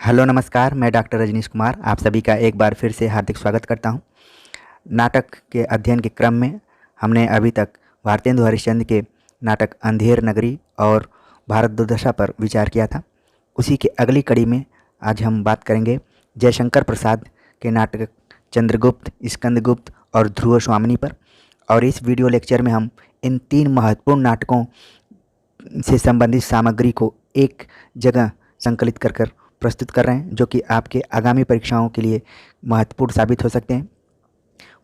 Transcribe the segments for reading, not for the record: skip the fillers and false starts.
Hello नमस्कार, मैं doctor Rajneesh Kumar आप सभी का एक बार फिर से हार्दिक स्वागत करता हूं। नाटक के अध्ययन के क्रम में हमने अभी तक भारतेंदु हरिश्चंद्र के नाटक अंधेर नगरी और भारत दुर्दशा पर विचार किया था। उसी की अगली कड़ी में आज हम बात करेंगे जयशंकर प्रसाद के नाटक चंद्रगुप्त, स्कंदगुप्त और ध्रुव स्वामिनी पर। और इस वीडियो लेक्चर में हम इन तीन महत्वपूर्ण नाटकों से संबंधित सामग्री को एक जगह संकलित कर प्रस्तुत कर रहे हैं, जो कि आपके आगामी परीक्षाओं के लिए महत्वपूर्ण साबित हो सकते हैं।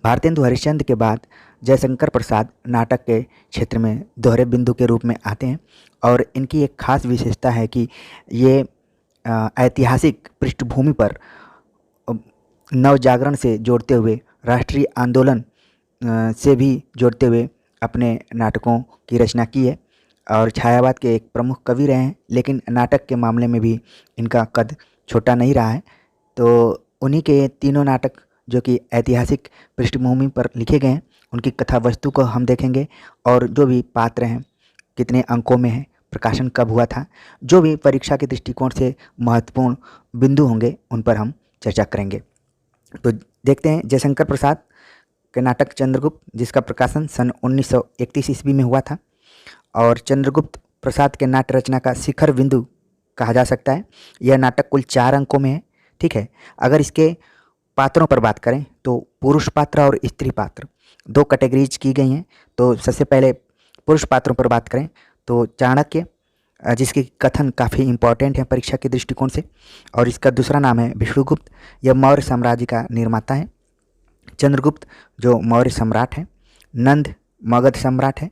भारतेंदु हरिश्चंद्र के बाद जयशंकर प्रसाद नाटक के क्षेत्र में दोहरे बिंदु के रूप में आते हैं और इनकी एक खास विशेषता है कि ये ऐतिहासिक पृष्ठभूमि पर नवजागरण से जोड़ते हुए राष्ट्रीय आंदोलन से भी जोड़ते हुए अपने नाटकों की रचना की है और छायावाद के एक प्रमुख कवि रहे हैं। लेकिन नाटक के मामले में भी इनका कद छोटा नहीं रहा है। तो उन्हीं के तीनों नाटक जो कि ऐतिहासिक पृष्ठभूमि पर लिखे गए हैं, उनकी कथा वस्तु को हम देखेंगे और जो भी पात्र हैं, कितने अंकों में है, प्रकाशन कब हुआ था, जो भी परीक्षा के दृष्टिकोण से महत्वपूर्ण बिंदु होंगे उन पर हम चर्चा करेंगे। तो देखते हैं जयशंकर प्रसाद के नाटक चंद्रगुप्त, जिसका प्रकाशन सन 1931 ईस्वी में हुआ था और चंद्रगुप्त प्रसाद के नाट्य रचना का शिखर बिंदु कहा जा सकता है। यह नाटक कुल 4 अंकों में है। ठीक है, अगर इसके पात्रों पर बात करें तो पुरुष पात्र और स्त्री पात्र 2 कैटेगरीज की गई हैं। तो सबसे पहले पुरुष पात्रों पर बात करें तो चाणक्य, जिसकी कथन काफ़ी इम्पोर्टेंट है परीक्षा के दृष्टिकोण से, और इसका दूसरा नाम है विष्णुगुप्त। यह मौर्य साम्राज्य का निर्माता है। चंद्रगुप्त जो मौर्य सम्राट है, नंद मगध सम्राट है।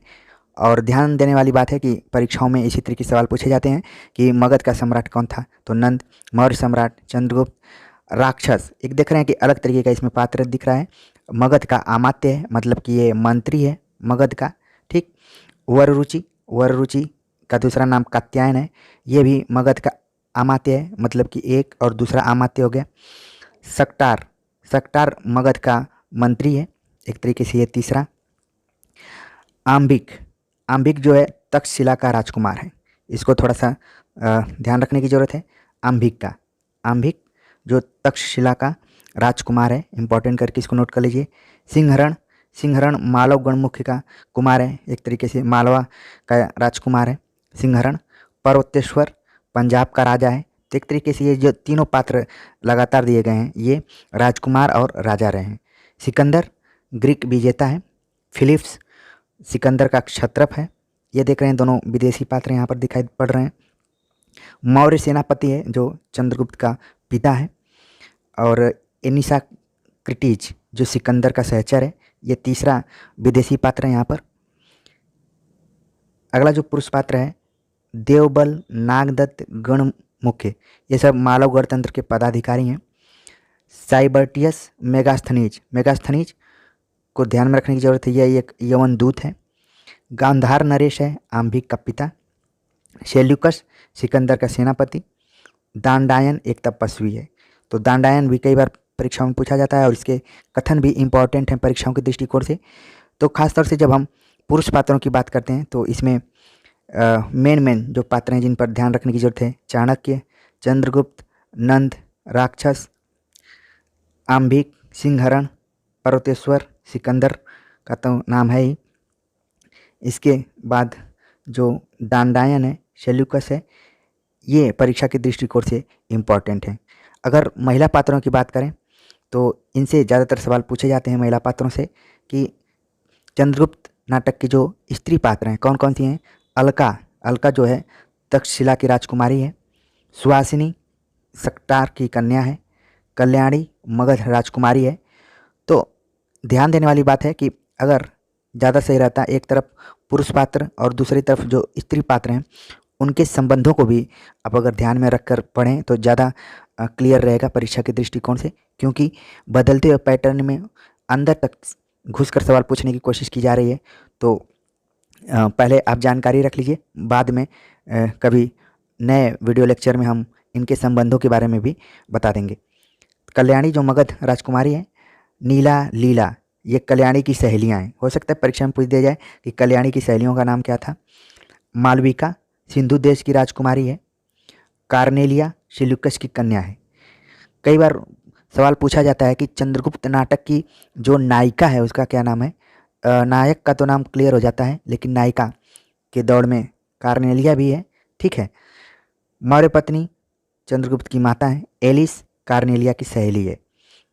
और ध्यान देने वाली बात है कि परीक्षाओं में इसी तरह के सवाल पूछे जाते हैं कि मगध का सम्राट कौन था, तो नंद। मौर्य सम्राट चंद्रगुप्त। राक्षस, एक देख रहे हैं कि अलग तरीके का इसमें पात्र दिख रहा है। मगध का अमात्य है, मतलब कि ये मंत्री है मगध का। ठीक। वररुचि, वररुचि का दूसरा नाम कात्यायन है, ये भी मगध का अमात्य है, मतलब कि एक और दूसरा अमात्य हो गया। सक्टार, सक्टार मगध का मंत्री है, एक तरीके से ये तीसरा। आम्बिक, आम्बिक जो है तक्षशिला का राजकुमार है। इसको थोड़ा सा ध्यान रखने की ज़रूरत है। आम्बिक का, आम्बिक जो तक्षशिला का राजकुमार है, इंपॉर्टेंट करके इसको नोट कर लीजिए। सिंहरण, सिंहरण मालव गणमुख्य का कुमार है, एक तरीके से मालवा का राजकुमार है सिंहरण। पर्वतेश्वर पंजाब का राजा है। तो एक तरीके से ये जो तीनों पात्र लगातार दिए गए हैं, ये राजकुमार और राजा रहे हैं। सिकंदर ग्रीक विजेता है। फिलिप्स सिकंदर का क्षत्रप है। ये देख रहे हैं दोनों विदेशी पात्र यहाँ पर दिखाई पड़ रहे हैं। मौर्य सेनापति है जो चंद्रगुप्त का पिता है। और एनिसा क्रिटीज जो सिकंदर का सहचर है, ये तीसरा विदेशी पात्र है यहाँ पर। अगला जो पुरुष पात्र है देवबल, नागदत्त, गणमुख्य, ये सब मालव गणतंत्र के पदाधिकारी हैं। साइबर्टियस मेगास्थनीज, मेगास्थनीज को ध्यान में रखने की जरूरत है, यह एक यवन दूत है। गांधार नरेश है आम्बिक का पिता। शेल्युकस सिकंदर का सेनापति। दांडायन एक तपस्वी है। तो दांडायन भी कई बार परीक्षाओं में पूछा जाता है और इसके कथन भी इम्पॉर्टेंट हैं परीक्षाओं के दृष्टिकोण से। तो खासतौर से जब हम पुरुष पात्रों की बात करते हैं तो इसमें मेन जो पात्र हैं जिन पर ध्यान रखने की जरूरत है, चाणक्य, चंद्रगुप्त, नंद, राक्षस, आम्बिक, सिंहरण, पर्वतेश्वर, सिकंदर का तो नाम है ही। इसके बाद जो दांडायन है, शेल्युकस है, ये परीक्षा के दृष्टिकोण से इम्पॉर्टेंट है। अगर महिला पात्रों की बात करें तो इनसे ज़्यादातर सवाल पूछे जाते हैं महिला पात्रों से कि चंद्रगुप्त नाटक की जो स्त्री पात्र हैं कौन कौन सी हैं। अलका, अलका जो है तक्षशिला की राजकुमारी है। सुहासिनी सक्टार की कन्या है। कल्याणी मगध राजकुमारी है। तो ध्यान देने वाली बात है कि अगर ज़्यादा सही रहता एक तरफ पुरुष पात्र और दूसरी तरफ जो स्त्री पात्र हैं उनके संबंधों को भी आप अगर ध्यान में रखकर पढ़ें तो ज़्यादा क्लियर रहेगा परीक्षा के दृष्टिकोण से, क्योंकि बदलते हुए पैटर्न में अंदर तक घुसकर सवाल पूछने की कोशिश की जा रही है। तो पहले आप जानकारी रख लीजिए, बाद में कभी नए वीडियो लेक्चर में हम इनके संबंधों के बारे में भी बता देंगे। कल्याणी जो मगध राजकुमारी है। नीला, लीला ये कल्याणी की सहेलियाँ हैं। हो सकता है परीक्षा में पूछ दिया जाए कि कल्याणी की सहेलियों का नाम क्या था। मालविका सिंधु देश की राजकुमारी है। कार्नेलिया शेल्युकस की कन्या है। कई बार सवाल पूछा जाता है कि चंद्रगुप्त नाटक की जो नायिका है उसका क्या नाम है। नायक का तो नाम क्लियर हो जाता है, लेकिन नायिका के दौड़ में कार्नेलिया भी है। ठीक है, मौर्य पत्नी चंद्रगुप्त की माता है, एलिस कार्नेलिया की सहेली है।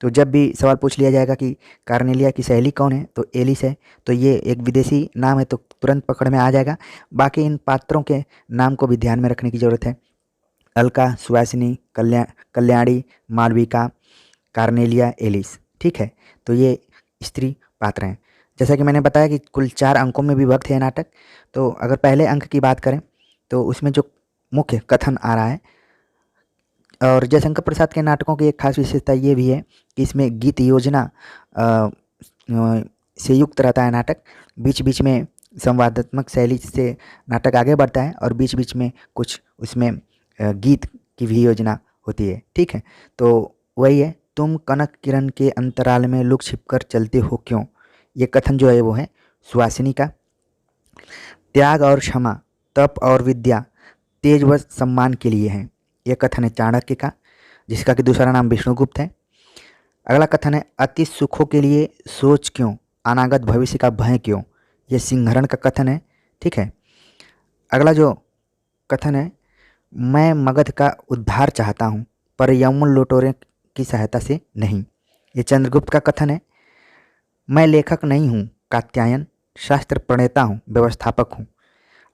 तो जब भी सवाल पूछ लिया जाएगा कि कार्नेलिया की सहेली कौन है, तो एलिस है। तो ये एक विदेशी नाम है, तो तुरंत पकड़ में आ जाएगा। बाकी इन पात्रों के नाम को भी ध्यान में रखने की ज़रूरत है। Alka, Suhasini, Kalyani, Malvika, Cornelia, Alice. ठीक है, तो ये स्त्री पात्र हैं। जैसा कि मैंने बताया कि कुल 4 अंकों में विभक्त है ये नाटक। तो अगर पहले अंक की बात करें तो उसमें जो मुख्य कथन आ रहा है, और जयशंकर प्रसाद के नाटकों की एक खास विशेषता ये भी है कि इसमें गीत योजना से युक्त रहता है नाटक। बीच बीच में संवादात्मक शैली से नाटक आगे बढ़ता है, और बीच बीच में कुछ उसमें गीत की भी योजना होती है। ठीक है, तो वही है, तुम कनक किरण के अंतराल में लुक छिप कर चलते हो क्यों। ये कथन जो है वो है सुहासिनी का। त्याग और क्षमा, तप और विद्या तेज व सम्मान के लिए हैं। यह कथन है चाणक्य का, जिसका कि दूसरा नाम विष्णुगुप्त है। अगला कथन है अति सुखों के लिए सोच क्यों, अनागत भविष्य का भय क्यों। यह सिंहरण का कथन है। ठीक है, अगला जो कथन है, मैं मगध का उद्धार चाहता हूँ पर यमन लुटेरों की सहायता से नहीं। ये चंद्रगुप्त का कथन है। मैं लेखक नहीं हूँ कात्यायन, शास्त्र प्रणेता हूँ, व्यवस्थापक हूँ।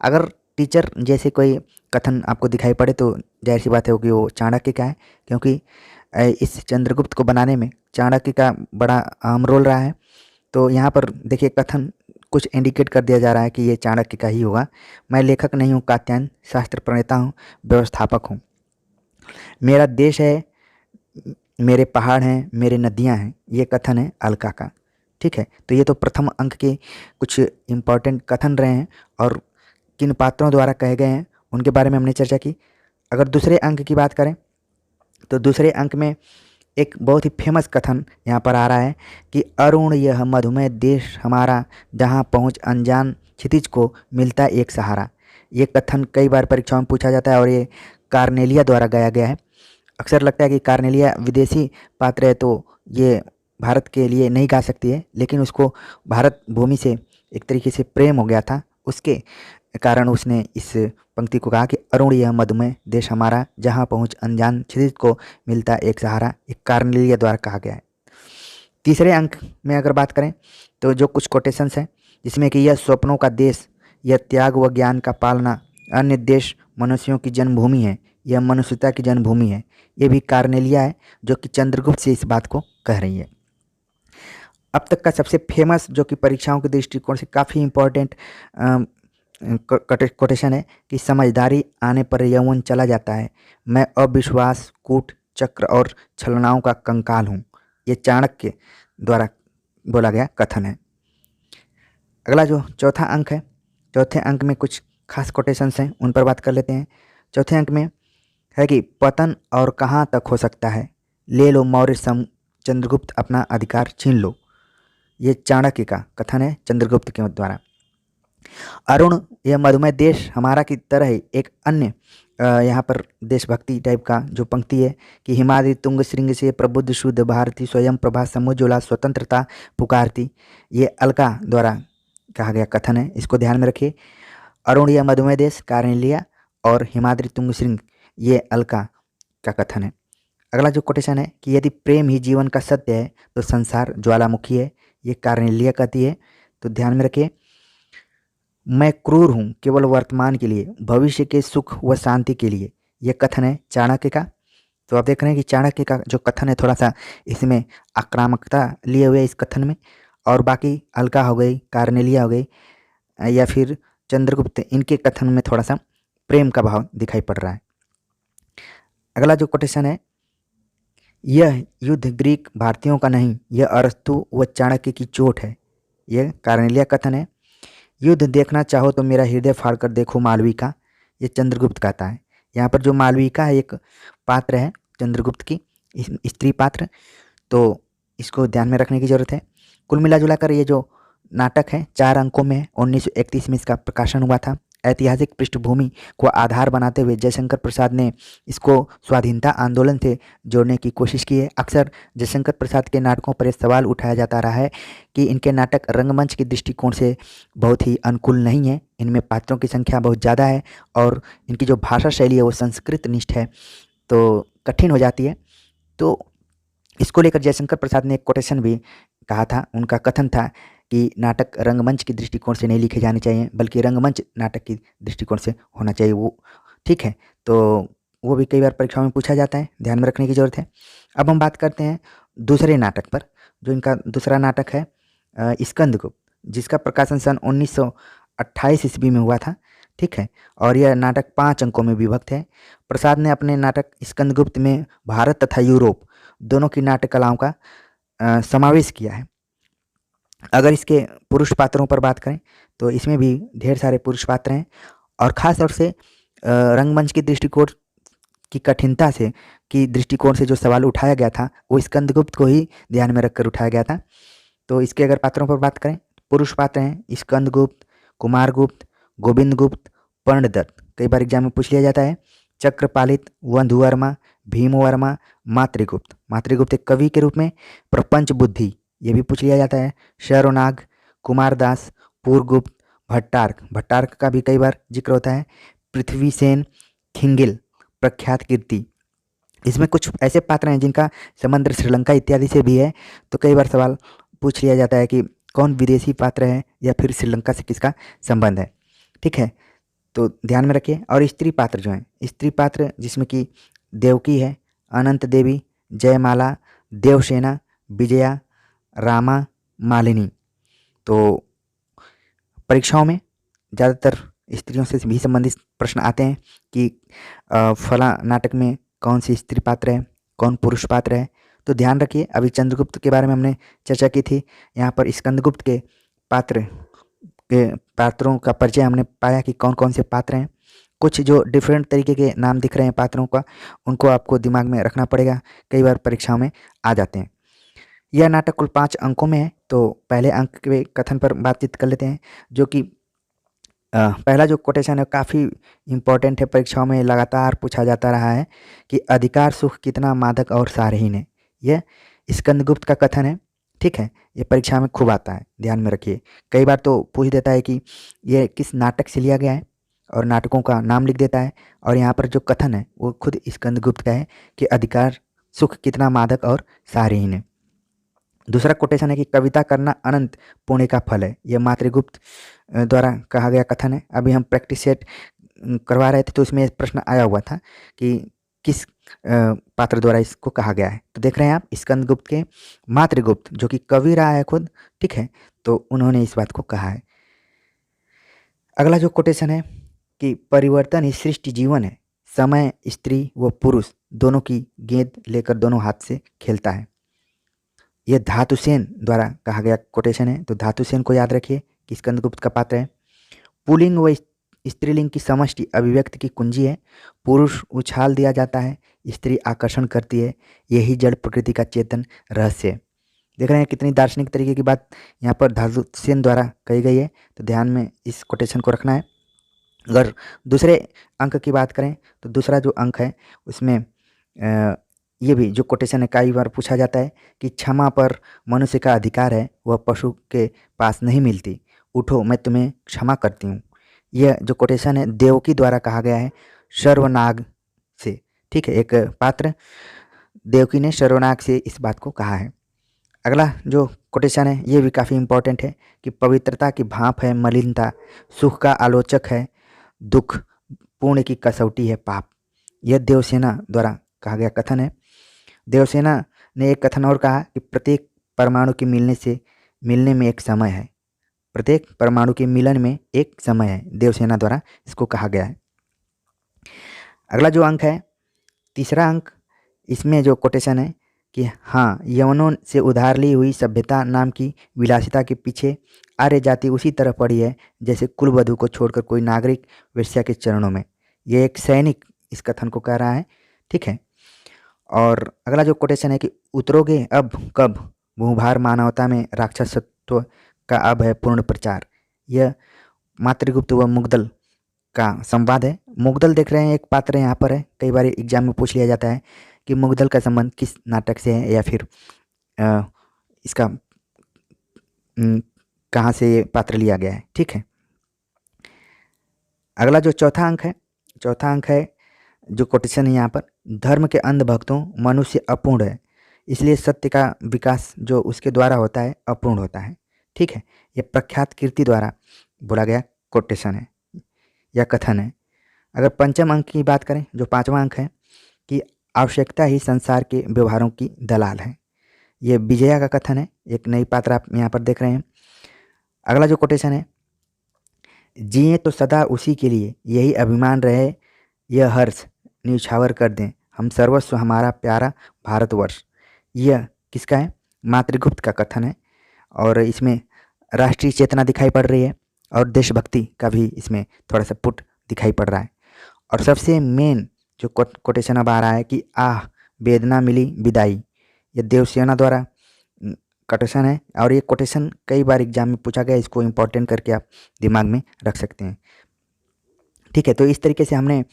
अगर टीचर जैसे कोई कथन आपको दिखाई पड़े तो जाहिर सी बात है कि वो चाणक्य का है, क्योंकि इस चंद्रगुप्त को बनाने में चाणक्य का बड़ा अहम रोल रहा है। तो यहाँ पर देखिए कथन कुछ इंडिकेट कर दिया जा रहा है कि ये चाणक्य का ही होगा। मैं लेखक नहीं हूँ कात्यायन, शास्त्र प्रणेता हूँ, व्यवस्थापक हूँ। मेरा देश है, मेरे पहाड़ हैं, मेरे नदियाँ हैं। ये कथन है अलका का। ठीक है, तो ये तो प्रथम अंक के कुछ इम्पॉर्टेंट कथन रहे हैं, और किन पात्रों द्वारा कहे गए हैं उनके बारे में हमने चर्चा की। अगर दूसरे अंक की बात करें तो दूसरे अंक में एक बहुत ही फेमस कथन यहाँ पर आ रहा है कि अरुण यह मधुमेह देश हमारा, जहाँ पहुँच अनजान क्षितिज को मिलता एक सहारा। ये कथन कई बार परीक्षाओं में पूछा जाता है, और ये कार्नेलिया द्वारा गाया गया है। अक्सर लगता है कि कार्नेलिया विदेशी पात्र है, तो ये भारत के लिए नहीं गा सकती है, लेकिन उसको भारत भूमि से एक तरीके से प्रेम हो गया था, उसके कारण उसने इस पंक्ति को कहा कि अरुण यह मधुमेह देश हमारा, जहाँ पहुँच अनजान क्षितिज को मिलता एक सहारा। एक कार्नेलिया द्वारा कहा गया है। तीसरे अंक में अगर बात करें तो जो कुछ कोटेशंस हैं, जिसमें कि यह स्वप्नों का देश, यह त्याग व ज्ञान का पालना, अन्य देश मनुष्यों की जन्मभूमि है, यह मनुष्यता की जन्मभूमि है। ये भी कार्नेलिया है जो कि चंद्रगुप्त से इस बात को कह रही है। अब तक का सबसे फेमस जो कि परीक्षाओं के दृष्टिकोण से काफ़ी इम्पोर्टेंट कोटेशन है कि समझदारी आने पर यौवन चला जाता है, मैं अविश्वास, कूट, चक्र और छलनाओं का कंकाल हूँ। ये चाणक्य द्वारा बोला गया कथन है। अगला जो चौथा अंक है, चौथे अंक में कुछ खास कोटेशंस हैं, उन पर बात कर लेते हैं। चौथे अंक में है कि पतन और कहाँ तक हो सकता है, ले लो मौर्य सम चंद्रगुप्त अपना अधिकार छीन लो। ये चाणक्य का कथन है चंद्रगुप्त के द्वारा। अरुण यह मधुमेह देश हमारा की तरह ही एक अन्य यहाँ पर देशभक्ति टाइप का जो पंक्ति है कि हिमाद्रि तुंग श्रृंग से प्रबुद्ध शुद्ध भारती, स्वयं प्रभा समुज्ज्वला स्वतंत्रता पुकारती। ये अलका द्वारा कहा गया कथन है, इसको ध्यान में रखिए। अरुण यह मधुमेह देश कार्नेलिया, और हिमाद्रि तुंग श्रृंग ये अलका का कथन है। अगला जो कोटेशन है कि यदि प्रेम ही जीवन का सत्य है तो संसार ज्वालामुखी है। ये कार्नेलिया कहती है, तो ध्यान में रखिए। मैं क्रूर हूँ केवल वर्तमान के लिए, भविष्य के सुख व शांति के लिए। यह कथन है चाणक्य का। तो आप देख रहे हैं कि चाणक्य का जो कथन है थोड़ा सा इसमें आक्रामकता लिए हुए इस कथन में, और बाकी अलका हो गई, कार्नेलिया हो गई, या फिर चंद्रगुप्त, इनके कथन में थोड़ा सा प्रेम का भाव दिखाई पड़ रहा है। अगला जो कोटेशन है, यह युद्ध ग्रीक भारतीयों का नहीं, यह अरस्तु व चाणक्य की चोट है। यह कार्नेलिया कथन है। युद्ध देखना चाहो तो मेरा हृदय फाड़ कर देखो मालविका। ये चंद्रगुप्त कहता है। यहाँ पर जो मालविका है एक पात्र है चंद्रगुप्त की, स्त्री पात्र, तो इसको ध्यान में रखने की ज़रूरत है। कुल मिला जुला कर ये जो नाटक है 4 अंकों में 1931 में इसका प्रकाशन हुआ था। ऐतिहासिक पृष्ठभूमि को आधार बनाते हुए जयशंकर प्रसाद ने इसको स्वाधीनता आंदोलन से जोड़ने की कोशिश की है। अक्सर जयशंकर प्रसाद के नाटकों पर यह सवाल उठाया जाता रहा है कि इनके नाटक रंगमंच के दृष्टिकोण से बहुत ही अनुकूल नहीं है, इनमें पात्रों की संख्या बहुत ज़्यादा है और इनकी जो भाषा शैली है वो संस्कृत निष्ठ है, तो कठिन हो जाती है। तो इसको लेकर जयशंकर प्रसाद ने एक कोटेशन भी कहा था, उनका कथन था कि नाटक रंगमंच की दृष्टिकोण से नहीं लिखे जाने चाहिए बल्कि रंगमंच नाटक की दृष्टिकोण से होना चाहिए। वो ठीक है, तो वो भी कई बार परीक्षाओं में पूछा जाता है, ध्यान में रखने की ज़रूरत है। अब हम बात करते हैं दूसरे नाटक पर, जो इनका दूसरा नाटक है स्कंदगुप्त, जिसका प्रकाशन सन 1928 ईस्वी में हुआ था। ठीक है, और यह नाटक 5 अंकों में विभक्त है। प्रसाद ने अपने नाटक स्कंदगुप्त में भारत तथा यूरोप दोनों की नाट्य कलाओं का समावेश किया है। अगर इसके पुरुष पात्रों पर बात करें तो इसमें भी ढेर सारे पुरुष पात्र हैं और ख़ास तौर से रंगमंच की दृष्टिकोण की कठिनता से की दृष्टिकोण से जो सवाल उठाया गया था वो स्कंदगुप्त को ही ध्यान में रखकर उठाया गया था। तो इसके अगर पात्रों पर बात करें, पुरुष पात्र हैं स्कंदगुप्त, कुमारगुप्त, गोविंदगुप्त, पर्णदत्त, कई बार एग्जाम में पूछ लिया जाता है, चक्रपालित, वंधुवर्मा, भीमवर्मा, मातृगुप्त, मातृगुप्त एक कवि के रूप में, प्रपंच बुद्धि, ये भी पूछ लिया जाता है, शर्वनाग, कुमारदास, पूरगुप्त, भट्टार्क, भट्टार्क का भी कई बार जिक्र होता है, पृथ्वीसेन, खिंगिल, प्रख्यात कीर्ति। इसमें कुछ ऐसे पात्र हैं जिनका संबंध श्रीलंका इत्यादि से भी है, तो कई बार सवाल पूछ लिया जाता है कि कौन विदेशी पात्र है या फिर श्रीलंका से किसका संबंध है। ठीक है, तो ध्यान में रखिए। और स्त्री पात्र जो हैं, स्त्री पात्र जिसमें कि देवकी है, अनंत देवी, जयमाला, देवसेना, विजया, रामा, मालिनी। तो परीक्षाओं में ज़्यादातर स्त्रियों से भी संबंधित प्रश्न आते हैं कि फला नाटक में कौन सी स्त्री पात्र है, कौन पुरुष पात्र है। तो ध्यान रखिए, अभी चंद्रगुप्त के बारे में हमने चर्चा की थी, यहाँ पर स्कंदगुप्त के पात्रों का परिचय हमने पाया कि कौन कौन से पात्र हैं। कुछ जो डिफरेंट तरीके के नाम दिख रहे हैं पात्रों का, उनको आपको दिमाग में रखना पड़ेगा, कई बार परीक्षाओं में आ जाते हैं। यह नाटक कुल 5 अंकों में है, तो पहले अंक के कथन पर बातचीत कर लेते हैं, जो कि पहला जो कोटेशन है काफ़ी इम्पोर्टेंट है, परीक्षाओं में लगातार पूछा जाता रहा है कि अधिकार सुख कितना मादक और सारहीन है। यह स्कंदगुप्त का कथन है। ठीक है, ये परीक्षा में खूब आता है, ध्यान में रखिए। कई बार तो पूछ देता है कि ये किस नाटक से लिया गया है और नाटकों का नाम लिख देता है, और यहाँ पर जो कथन है वो खुद स्कंदगुप्त का है कि अधिकार सुख कितना मादक और सारहीन है। दूसरा कोटेशन है कि कविता करना अनंत पुण्य का फल है। यह मातृगुप्त द्वारा कहा गया कथन है। अभी हम प्रैक्टिस सेट करवा रहे थे तो इसमें प्रश्न आया हुआ था कि किस पात्र द्वारा इसको कहा गया है। तो देख रहे हैं आप, स्कंदगुप्त के मातृगुप्त जो कि कवि रहा है खुद, ठीक है, तो उन्होंने इस बात को कहा है। अगला जो कोटेशन है कि परिवर्तन ही सृष्टि जीवन है, समय स्त्री व पुरुष दोनों की गेंद लेकर दोनों हाथ से खेलता है। यह धातुसेन द्वारा कहा गया कोटेशन है, तो धातुसेन को याद रखिए कि स्कंदगुप्त का पात्र है। पुल्लिंग व स्त्रीलिंग की समष्टि अभिव्यक्ति की कुंजी है। पुरुष उछाल दिया जाता है, स्त्री आकर्षण करती है, यही जड़ प्रकृति का चेतन रहस्य है। देख रहे हैं कितनी दार्शनिक तरीके की बात यहाँ पर धातुसेन द्वारा कही गई है, तो ध्यान में इस कोटेशन को रखना है। अगर दूसरे अंक की बात करें तो दूसरा जो अंक है उसमें ये भी जो कोटेशन है कई बार पूछा जाता है कि क्षमा पर मनुष्य का अधिकार है, वह पशु के पास नहीं मिलती, उठो मैं तुम्हें क्षमा करती हूँ। यह जो कोटेशन है देवकी द्वारा कहा गया है शर्वनाग से। ठीक है, एक पात्र देवकी ने शर्वनाग से इस बात को कहा है। अगला जो कोटेशन है ये भी काफ़ी इम्पोर्टेंट है कि पवित्रता की भाप है मलिनता, सुख का आलोचक है दुख, पुण्य की कसौटी है पाप। यह देवसेना द्वारा कहा गया कथन है। देवसेना ने एक कथन और कहा कि प्रत्येक परमाणु के मिलने में एक समय है, प्रत्येक परमाणु के मिलन में एक समय है, देवसेना द्वारा इसको कहा गया है। अगला जो अंक है तीसरा अंक, इसमें जो कोटेशन है कि हाँ, यवनों से उधार ली हुई सभ्यता नाम की विलासिता के पीछे आर्य जाति उसी तरह पड़ी है जैसे कुलवधु को छोड़कर कोई नागरिक वेश्या के चरणों में। यह एक सैनिक इस कथन को कह रहा है। ठीक है, और अगला जो कोटेशन है कि उतरोगे अब कब भूभार मानवता में राक्षसत्व का अब है पूर्ण प्रचार। यह मातृगुप्त व मुग्दल का संवाद है। मुग्दल देख रहे हैं, एक पात्र यहाँ पर है, कई बार एग्जाम में पूछ लिया जाता है कि मुग्दल का संबंध किस नाटक से है या फिर अ, इसका कहाँ से ये पात्र लिया गया है। ठीक है, अगला जो चौथा अंक है जो कोटेशन है यहाँ पर, धर्म के अंधभक्तों मनुष्य अपूर्ण है, इसलिए सत्य का विकास जो उसके द्वारा होता है अपूर्ण होता है। ठीक है, ये प्रख्यात कीर्ति द्वारा बोला गया कोटेशन है या कथन है। अगर पंचम अंक की बात करें, जो पांचवा अंक है कि आवश्यकता ही संसार के व्यवहारों की दलाल है, ये विजया का कथन है, एक नई पात्र आप यहाँ पर देख रहे हैं। अगला जो कोटेशन है, जिए तो सदा उसी के लिए, यही अभिमान रहे, यह हर्ष न्यौछावर कर दें, हम सर्वस्व हमारा प्यारा भारतवर्ष। यह किसका है? मातृगुप्त का कथन है, और इसमें राष्ट्रीय चेतना दिखाई पड़ रही है और देशभक्ति का भी इसमें थोड़ा सा पुट दिखाई पड़ रहा है। और सबसे मेन जो कोटेशन अब आ रहा है कि आह वेदना मिली विदाई, ये देवसेना द्वारा कोटेशन है, और ये कोटेशन कई बार एग्जाम में पूछा गया, इसको इम्पोर्टेंट करके आप दिमाग में रख सकते हैं। ठीक है, तो इस तरीके से हमने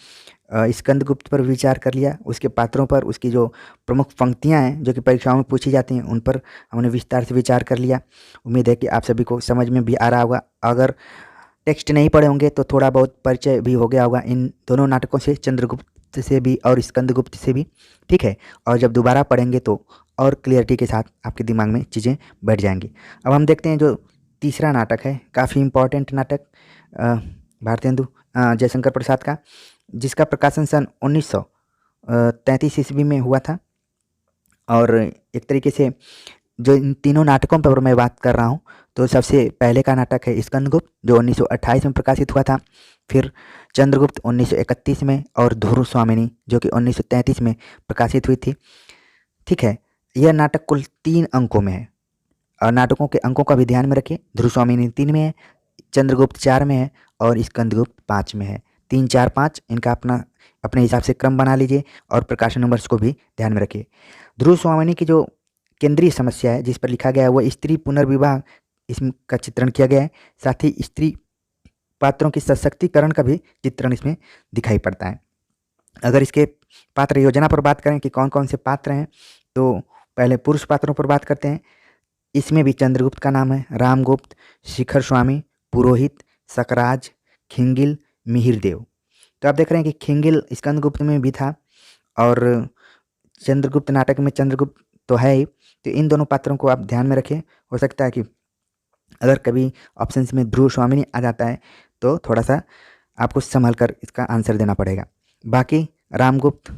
स्कंदगुप्त पर विचार कर लिया, उसके पात्रों पर, उसकी जो प्रमुख पंक्तियां हैं जो कि परीक्षाओं में पूछी जाती हैं उन पर हमने विस्तार से विचार कर लिया। उम्मीद है कि आप सभी को समझ में भी आ रहा होगा। अगर टेक्स्ट नहीं पढ़े होंगे तो थोड़ा बहुत परिचय भी हो गया होगा इन दोनों नाटकों से, चंद्रगुप्त से भी और स्कंदगुप्त से भी। ठीक है, और जब दोबारा पढ़ेंगे तो और क्लियरिटी के साथ आपके दिमाग में चीज़ें बैठ जाएंगी। अब हम देखते हैं जो तीसरा नाटक है, काफ़ी इम्पॉर्टेंट नाटक, भारतेंदु जयशंकर प्रसाद का, जिसका प्रकाशन सन 1933 ईस्वी में हुआ था। और एक तरीके से जो इन तीनों नाटकों पर मैं बात कर रहा हूँ, तो सबसे पहले का नाटक है स्कंदगुप्त जो 1928 में प्रकाशित हुआ था, फिर चंद्रगुप्त 1931 में, और ध्रुव स्वामिनी जो कि 1933 में प्रकाशित हुई थी। ठीक है, यह नाटक कुल 3 अंकों में है, और नाटकों के अंकों का भी ध्यान में रखिए। ध्रुव स्वामिनी 3 में है, चंद्रगुप्त 4 में है, और स्कंदगुप्त 5 में है। 3, 4, 5 इनका अपने हिसाब से क्रम बना लीजिए, और प्रकाशन नंबर्स को भी ध्यान में रखिए। ध्रुव स्वामिनी की जो केंद्रीय समस्या है जिस पर लिखा गया है वह स्त्री पुनर्विवाह इसका चित्रण किया गया है, साथ ही स्त्री पात्रों की सशक्तिकरण का भी चित्रण इसमें दिखाई पड़ता है। अगर इसके पात्र योजना पर बात करें कि कौन कौन से पात्र हैं, तो पहले पुरुष पात्रों पर बात करते हैं। इसमें भी चंद्रगुप्त का नाम है, रामगुप्त, शिखर स्वामी, पुरोहित, सकराज, खिंगिल, मिहिरदेव। तो आप देख रहे हैं कि खिंगिल स्कंदगुप्त में भी था, और चंद्रगुप्त नाटक में चंद्रगुप्त तो है ही। तो इन दोनों पात्रों को आप ध्यान में रखें। हो सकता है कि अगर कभी ऑप्शंस में ध्रुव स्वामिनी आ जाता है तो थोड़ा सा आपको संभल कर इसका आंसर देना पड़ेगा। बाकी रामगुप्त,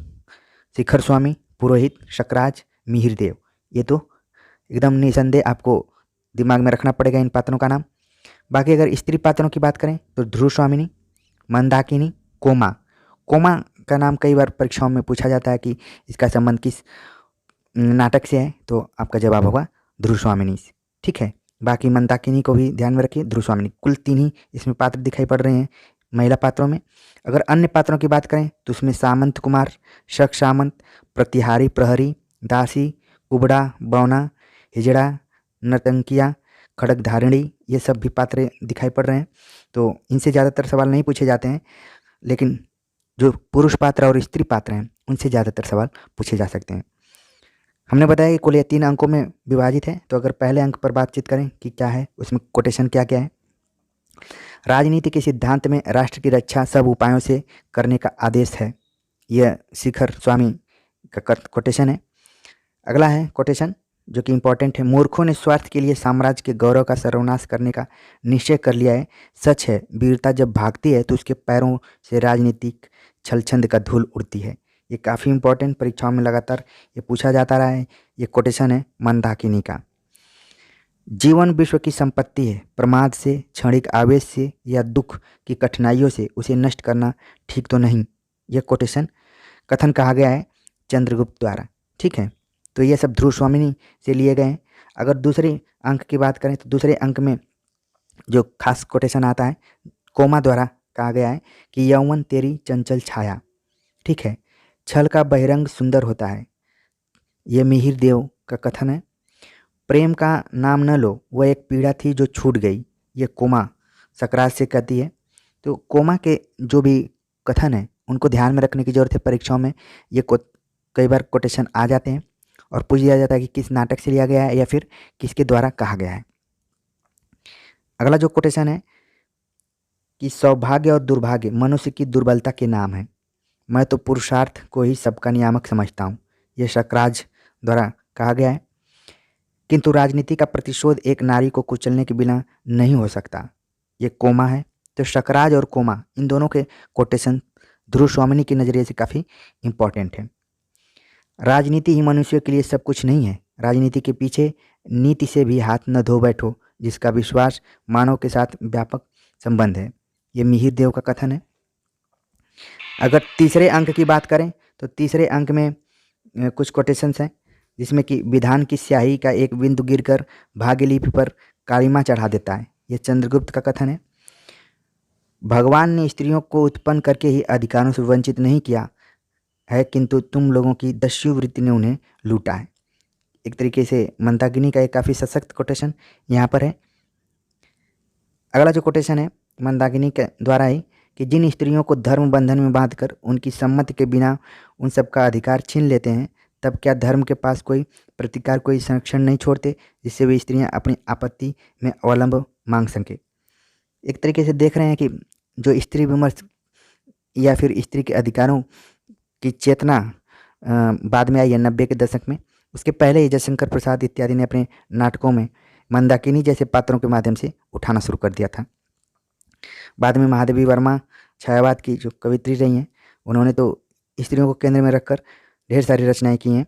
शिखर स्वामी, पुरोहित, शकराज, मिहिरदेव, ये तो एकदम निसंदेह आपको दिमाग में रखना पड़ेगा इन पात्रों का नाम। बाकी अगर स्त्री पात्रों की बात करें तो ध्रुव स्वामिनी, मंदाकिनी, कोमा। कोमा का नाम कई बार परीक्षाओं में पूछा जाता है कि इसका संबंध किस नाटक से है, तो आपका जवाब होगा ध्रुव स्वामिनी से। ठीक है, बाकी मंदाकिनी को भी ध्यान में रखिए, ध्रुव स्वामिनी। कुल 3 ही इसमें पात्र दिखाई पड़ रहे हैं महिला पात्रों में। अगर अन्य पात्रों की बात करें तो उसमें सामंत कुमार, शक सामंत, प्रतिहारी प्रहरी, दासी, कुबड़ा, बौना, हिजड़ा, नर्तंकिया, खड़गधारिणी, ये सब भी पात्र दिखाई पड़ रहे हैं। तो इनसे ज़्यादातर सवाल नहीं पूछे जाते हैं, लेकिन जो पुरुष पात्र और स्त्री पात्र हैं उनसे ज़्यादातर सवाल पूछे जा सकते हैं। हमने बताया कि कुल ये 3 अंकों में विभाजित है। तो अगर पहले अंक पर बातचीत करें कि क्या है, उसमें कोटेशन क्या क्या है। राजनीति के सिद्धांत में राष्ट्र की रक्षा सब उपायों से करने का आदेश है, यह शिखर स्वामी का कोटेशन है। अगला है कोटेशन जो कि इम्पोर्टेंट है, मूर्खों ने स्वार्थ के लिए साम्राज्य के गौरव का सर्वनाश करने का निश्चय कर लिया है। सच है, वीरता जब भागती है तो उसके पैरों से राजनीतिक छलछंद का धूल उड़ती है। ये काफ़ी इंपॉर्टेंट, परीक्षाओं में लगातार ये पूछा जाता रहा है। ये कोटेशन है मंदाकिनी का। जीवन विश्व की संपत्ति है, प्रमाद से, क्षणिक आवेश से या दुख की कठिनाइयों से उसे नष्ट करना ठीक तो नहीं। यह कोटेशन कथन कहा गया है चंद्रगुप्त द्वारा। ठीक है, तो ये सब ध्रुव स्वामिनी से लिए गए हैं। अगर दूसरे अंक की बात करें तो दूसरे अंक में जो खास कोटेशन आता है कोमा द्वारा कहा गया है कि यौवन तेरी चंचल छाया। ठीक है, छल का बहिरंग सुंदर होता है, ये मिहिर देव का कथन है। प्रेम का नाम न लो, वह एक पीड़ा थी जो छूट गई, ये कोमा सकराज से कहती है। तो कोमा के जो भी कथन हैं उनको ध्यान में रखने की ज़रूरत है। परीक्षाओं में ये कई बार कोटेशन आ जाते हैं और पूछ दिया जाता है कि किस नाटक से लिया गया है या फिर किसके द्वारा कहा गया है। अगला जो कोटेशन है कि सौभाग्य और दुर्भाग्य मनुष्य की दुर्बलता के नाम है, मैं तो पुरुषार्थ को ही सबका नियामक समझता हूँ। यह शकराज द्वारा कहा गया है। किंतु राजनीति का प्रतिशोध एक नारी को कुचलने के बिना नहीं हो सकता। ये कोमा है। तो शकराज और कोमा इन दोनों के कोटेशन ध्रुव स्वामिनी के नज़रिए से काफ़ी इम्पोर्टेंट है। राजनीति ही मनुष्य के लिए सब कुछ नहीं है। राजनीति के पीछे नीति से भी हाथ न धो बैठो, जिसका विश्वास मानव के साथ व्यापक संबंध है। ये मिहिर देव का कथन है। अगर तीसरे अंक की बात करें तो तीसरे अंक में कुछ कोटेशंस हैं, जिसमें कि विधान की स्याही का एक बिंदु गिरकर भाग्यलिपि पर कालिमा चढ़ा देता है। यह चंद्रगुप्त का कथन है। भगवान ने स्त्रियों को उत्पन्न करके ही अधिकारों से वंचित नहीं किया है, किंतु तुम लोगों की दस्यु वृत्ति ने उन्हें लूटा है। एक तरीके से मंदाकिनी का एक काफ़ी सशक्त कोटेशन यहाँ पर है। अगला जो कोटेशन है मंदाकिनी के द्वारा है कि जिन स्त्रियों को धर्म बंधन में बांधकर उनकी सम्मति के बिना उन सबका अधिकार छीन लेते हैं, तब क्या धर्म के पास कोई प्रतिकार, कोई संरक्षण नहीं छोड़ते जिससे वे स्त्रियां अपनी आपत्ति में अवलंब मांग सकें। एक तरीके से देख रहे हैं कि जो स्त्री विमर्श या फिर स्त्री के अधिकारों की चेतना बाद में आई है 90 के दशक में। उसके पहले ही जयशंकर प्रसाद इत्यादि ने अपने नाटकों में मंदाकिनी जैसे पात्रों के माध्यम से उठाना शुरू कर दिया था। बाद में महादेवी वर्मा छायावाद की जो कवित्री रही हैं, उन्होंने तो स्त्रियों को केंद्र में रखकर ढेर सारी रचनाएं की हैं।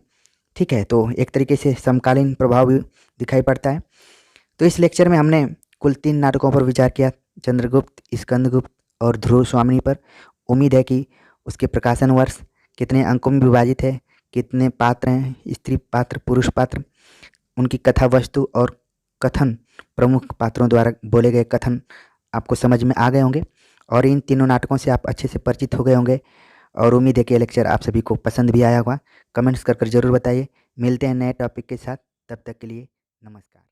ठीक है, तो एक तरीके से समकालीन प्रभाव भी दिखाई पड़ता है। तो इस लेक्चर में हमने कुल 3 नाटकों पर विचार किया, चंद्रगुप्त, स्कंदगुप्त और ध्रुव स्वामिनी पर। उम्मीद है कि उसके प्रकाशन वर्ष कितने अंकों में विभाजित है, कितने पात्र हैं, स्त्री पात्र, पुरुष पात्र, उनकी कथा वस्तु और कथन, प्रमुख पात्रों द्वारा बोले गए कथन आपको समझ में आ गए होंगे और इन तीनों नाटकों से आप अच्छे से परिचित हो गए होंगे। और उम्मीद है कि ये लेक्चर आप सभी को पसंद भी आया होगा। कमेंट्स कर ज़रूर बताइए। मिलते हैं नए टॉपिक के साथ, तब तक के लिए नमस्कार।